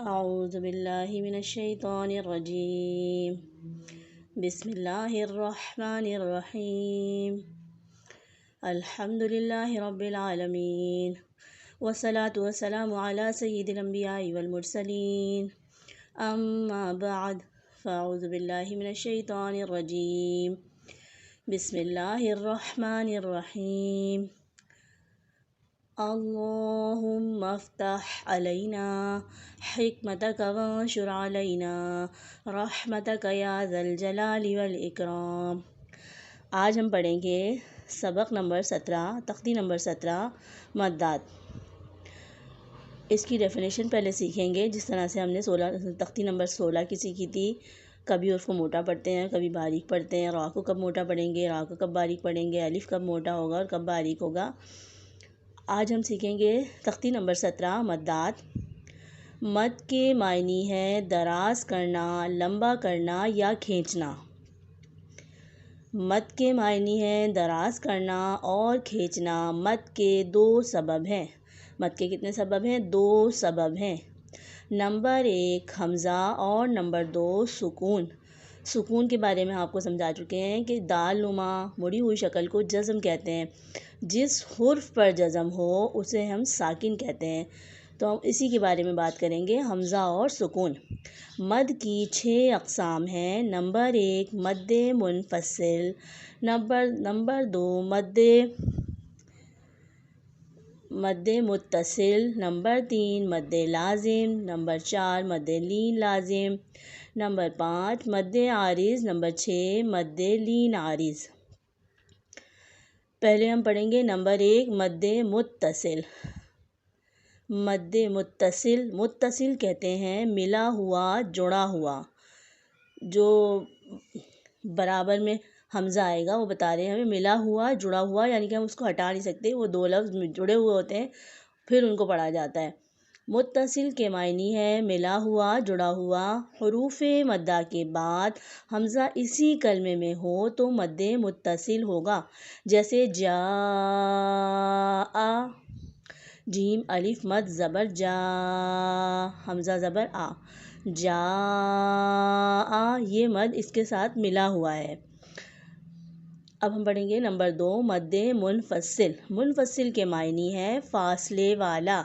اعوذ باللہ من الشیطان الرجیم بسم اللہ الرحمن الرحیم الحمد للہ رب العالمین والصلاة والسلام علی سید الانبیاء والمرسلین اما بعد فاعوذ باللہ من الشیطان الرجیم بسم اللہ الرحمن الرحیم اللہم افتح علینا حکمتک وانشر علینا رحمتک یا ذا الجلال والاکرام۔ آج ہم پڑھیں گے سبق نمبر 17، تختی نمبر 17 مدات۔ اس کی ڈیفینیشن پہلے سیکھیں گے، جس طرح سے ہم نے تختی نمبر 16 کی سیکھی تھی۔ کبھی اس کو موٹا پڑھتے ہیں، کبھی باریک پڑھتے ہیں۔ را کو کب موٹا پڑھیں گے، را کو کب باریک پڑھیں گے، الف کب موٹا ہوگا اور کب باریک ہوگا۔ آج ہم سیکھیں گے تختی نمبر 17 مدات۔ مد کے معنی ہے دراز کرنا، لمبا کرنا یا کھینچنا۔ مد کے معنی ہے دراز کرنا اور کھینچنا۔ مد کے دو سبب ہیں۔ مد کے کتنے سبب ہیں؟ 2 سبب ہیں۔ نمبر 1 حمزہ اور نمبر 2 سکون۔ سکون کے بارے میں آپ کو سمجھا چکے ہیں کہ دال نما مڑی ہوئی شکل کو جزم کہتے ہیں۔ جس حرف پر جزم ہو اسے ہم ساکن کہتے ہیں۔ تو ہم اسی کے بارے میں بات کریں گے، حمزہ اور سکون۔ مد کی 6 اقسام ہیں۔ نمبر 1 مد منفصل، نمبر 2 مد متصل، نمبر 3 مد لازم، نمبر 4 مد لین لازم، نمبر 5 مد عارض، نمبر 6 مد لین عارض۔ پہلے ہم پڑھیں گے نمبر 1 مد متصل۔ مد متصل کہتے ہیں ملا ہوا، جڑا ہوا۔ جو برابر میں حمزہ آئے گا وہ بتا رہے ہیں ہمیں ملا ہوا، جڑا ہوا، یعنی کہ ہم اس کو ہٹا نہیں سکتے، وہ 2 لفظ جڑے ہوئے ہوتے ہیں پھر ان کو پڑھا جاتا ہے۔ متصل کے معنی ہے ملا ہوا، جڑا ہوا۔ حروف مدہ کے بعد حمزہ اسی کلمے میں ہو تو مد متصل ہوگا، جیسے جا، جیم الف مد زبر جا، حمزہ زبر آ، جا، یہ مد اس کے ساتھ ملا ہوا ہے۔ اب ہم پڑھیں گے نمبر 2 مد منفصل۔ منفصل کے معنی ہے فاصلے والا،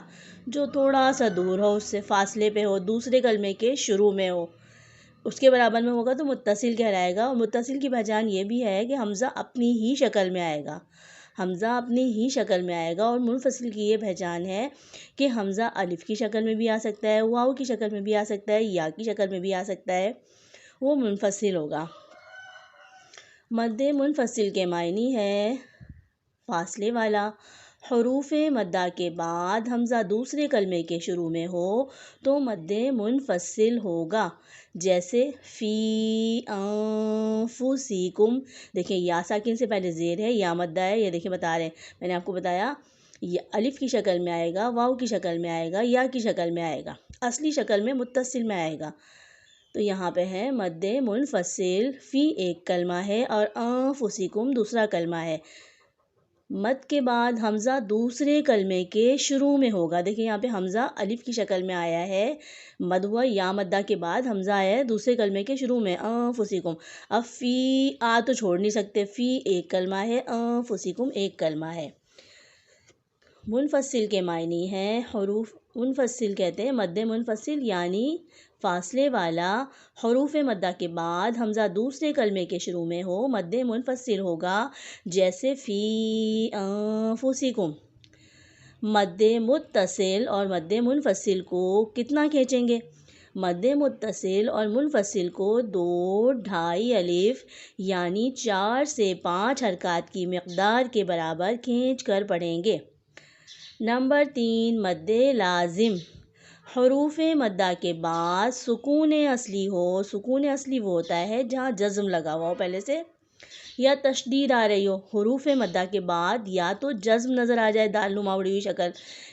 جو تھوڑا سا دور ہو، اس سے فاصلے پہ ہو، دوسرے کلمے کے شروع میں ہو، اس کے برابر میں ہوگا تو متصل کہلائے گا۔ اور متصل کی پہچان یہ بھی ہے کہ حمزہ اپنی ہی شکل میں آئے گا، حمزہ اپنی ہی شکل میں آئے گا۔ اور منفصل کی یہ پہچان ہے کہ حمزہ الف کی شکل میں بھی آ سکتا ہے، واو کی شکل میں بھی آ سکتا ہے، یا کی شکل میں بھی آ سکتا ہے، وہ منفصل ہوگا۔ مد منفصل کے معنی ہے فاصلے والا۔ حروف مدہ کے بعد حمزہ دوسرے کلمے کے شروع میں ہو تو مد منفصل ہوگا، جیسے فی انفسکم۔ دیکھیں یا ساکن سے پہلے زیر ہے، یا مدہ ہے، یہ دیکھیں بتا رہے ہیں، میں نے آپ کو بتایا الف کی شکل میں آئے گا، واو کی شکل میں آئے گا، یا کی شکل میں آئے گا، اصلی شکل میں متصل میں آئے گا۔ تو یہاں پہ ہے مد منفصل، فی ایک کلمہ ہے اور انفسکم دوسرا کلمہ ہے۔ مد کے بعد حمزہ دوسرے کلمے کے شروع میں ہوگا۔ دیکھیں یہاں پہ حمزہ الف کی شکل میں آیا ہے، مد ہوا، یا مدہ کے بعد حمزہ آیا ہے دوسرے کلمے کے شروع میں، انفسکم۔ اب فی آ تو چھوڑ نہیں سکتے، فی ایک کلمہ ہے، انفسکم ایک کلمہ ہے۔ منفصل کے معنی ہے حروف، منفصل کہتے ہیں مد منفصل یعنی فاصلے والا۔ حروف مدہ کے بعد حمزہ دوسرے کلمے کے شروع میں ہو، مد منفصل ہوگا، جیسے فی انفسکم۔ مد متصل اور مد منفصل کو کتنا کھینچیں گے؟ مد متصل اور منفصل کو 2 ڈھائی الف یعنی 4 سے 5 حرکات کی مقدار کے برابر کھینچ کر پڑھیں گے۔ نمبر 3 مد لازم۔ حروف مدہ کے بعد سکون اصلی ہو، سکون اصلی وہ ہوتا ہے جہاں جزم لگا ہوا ہو پہلے سے، یا تشدید آ رہی ہو۔ حروف مدہ کے بعد یا تو جزم نظر آ جائے، دال نما اڑی ہوئی شکل،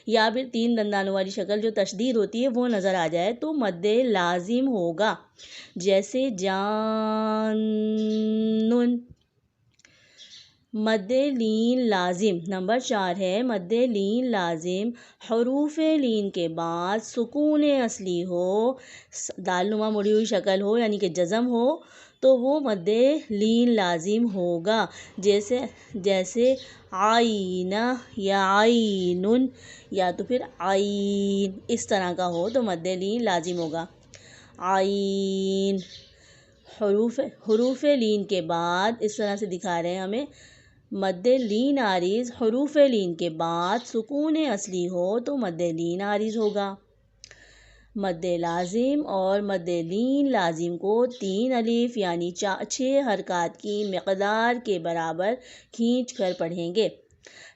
یا پھر 3 دندانوں والی شکل جو تشدید ہوتی ہے وہ نظر آ جائے تو مد لازم ہوگا، جیسے جان۔ مد لین لازم نمبر 4 ہے مد لین لازم حروف لین کے بعد سکون اصلی ہو، دال نما مڑی ہوئی شکل ہو یعنی کہ جزم ہو تو وہ مد لین لازم ہوگا، جیسے عین یا عین یا تو پھر عین اس طرح کا ہو تو مد لین لازم ہوگا۔ عین حروف لین کے بعد اس طرح سے دکھا رہے ہیں ہمیں، مد لین عارض حروف لین کے بعد سکون اصلی ہو تو مد لین عارض ہوگا۔ مد لازم اور مد لین لازم کو 3 الف یعنی 6 حرکات کی مقدار کے برابر کھینچ کر پڑھیں گے۔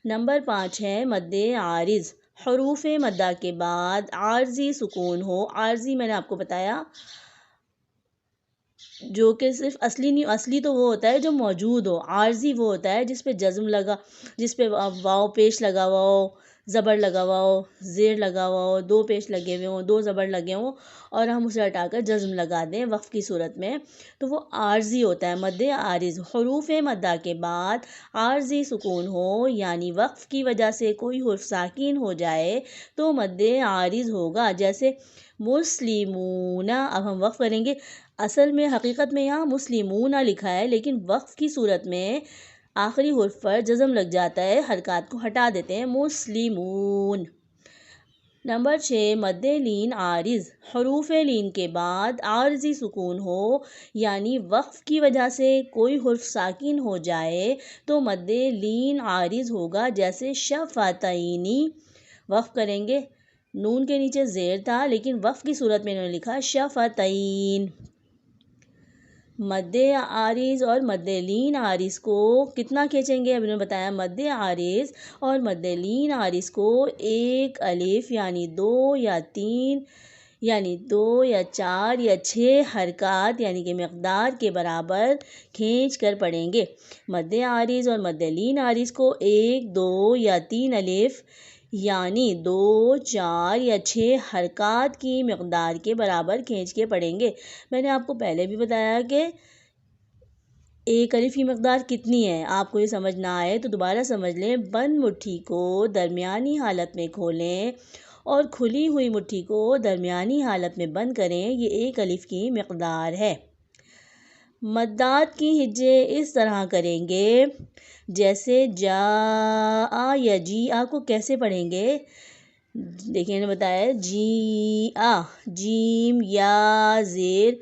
نمبر 5 ہے مد عارض حروف مدہ کے بعد عارضی سکون ہو، عارضی میں نے آپ کو بتایا جو کہ صرف اصلی تو وہ ہوتا ہے جو موجود ہو، عارضی وہ ہوتا ہے جس پہ جزم لگا، جس پہ واو پیش لگا ہوا ہو، زبر لگا ہوا ہو، زیر لگا ہوا ہو، 2 پیش لگے ہوئے ہوں، 2 زبر لگے ہوں اور ہم اسے ہٹا کر جزم لگا دیں وقف کی صورت میں تو وہ عارضی ہوتا ہے۔ مد عارض حروف مدہ کے بعد عارضی سکون ہو یعنی وقف کی وجہ سے کوئی حرف ساکن ہو جائے تو مد عارض ہوگا، جیسے مسلمون۔ اب ہم وقف کریں گے، اصل میں حقیقت میں یہاں مسلمون لکھا ہے لیکن وقف کی صورت میں آخری حرف پر جزم لگ جاتا ہے، حرکات کو ہٹا دیتے ہیں، مسلمون۔ نمبر 6 مد لین عارض حروف لین کے بعد عارضی سکون ہو یعنی وقف کی وجہ سے کوئی حرف ساکن ہو جائے تو مد لین عارض ہوگا، جیسے شفتینی۔ وقف کریں گے، نون کے نیچے زیر تھا لیکن وقف کی صورت میں انہوں نے لکھا شفتین۔ مد عارض اور مد لین عارض کو کتنا کھینچیں گے؟ اب انہوں نے بتایا مد عارض اور مد لین عارض کو 1 الف یعنی 2 یا 3 یعنی 2 یا 4 یا 6 حرکات یعنی کہ مقدار کے برابر کھینچ کر پڑھیں گے۔ مد عارض اور مد لین عارض کو 1 2 یا 3 الف یعنی 2 4 یا 6 حرکات کی مقدار کے برابر کھینچ کے پڑھیں گے۔ میں نے آپ کو پہلے بھی بتایا کہ 1 الف کی مقدار کتنی ہے، آپ کو یہ سمجھ نہ آئے تو دوبارہ سمجھ لیں۔ بند مٹھی کو درمیانی حالت میں کھولیں اور کھلی ہوئی مٹھی کو درمیانی حالت میں بند کریں، یہ 1 الف کی مقدار ہے۔ مدات کی ہجے اس طرح کریں گے، جیسے جا یا جی آ کو کیسے پڑھیں گے؟ دیکھیں نے بتایا جی آ، جیم یا زیر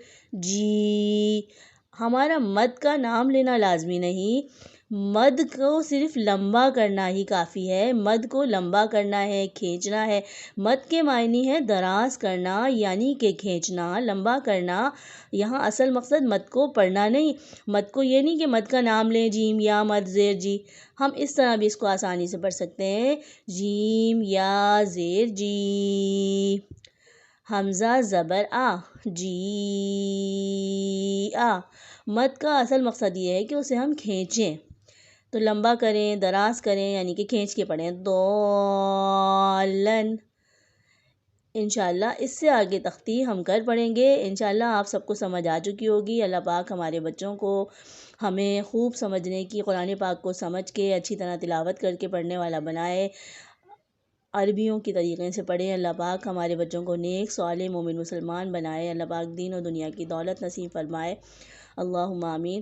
جی۔ ہمارا مد کا نام لینا لازمی نہیں، مد کو صرف لمبا کرنا ہی کافی ہے، مد کو لمبا کرنا ہے، کھینچنا ہے۔ مد کے معنی ہے دراز کرنا یعنی کہ کھینچنا، لمبا کرنا۔ یہاں اصل مقصد مد کو پڑھنا نہیں، مد کو یہ نہیں کہ مد کا نام لیں جیم یا مد زیر جی، ہم اس طرح بھی اس کو آسانی سے پڑھ سکتے ہیں، جیم یا زیر جی، حمزہ زبر آ، جی آ۔ مد کا اصل مقصد یہ ہے کہ اسے ہم کھینچیں، تو لمبا کریں، دراز کریں یعنی کہ کھینچ کے پڑھیں، ضالن۔ انشاءاللہ اس سے آگے تختی ہم کر پڑھیں گے، انشاءاللہ آپ سب کو سمجھ آ چکی ہوگی۔ اللہ پاک ہمارے بچوں کو ہمیں خوب سمجھنے کی، قرآن پاک کو سمجھ کے اچھی طرح تلاوت کر کے پڑھنے والا بنائے، عربیوں کی طریقے سے پڑھیں۔ اللہ پاک ہمارے بچوں کو نیک صالح مومن مسلمان بنائے، اللہ پاک دین و دنیا کی دولت نصیب فرمائے، اللہم آمین۔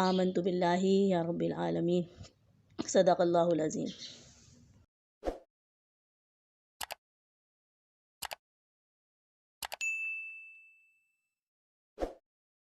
آمنت باللہ یا رب العالمین، صدق اللہ العظیم۔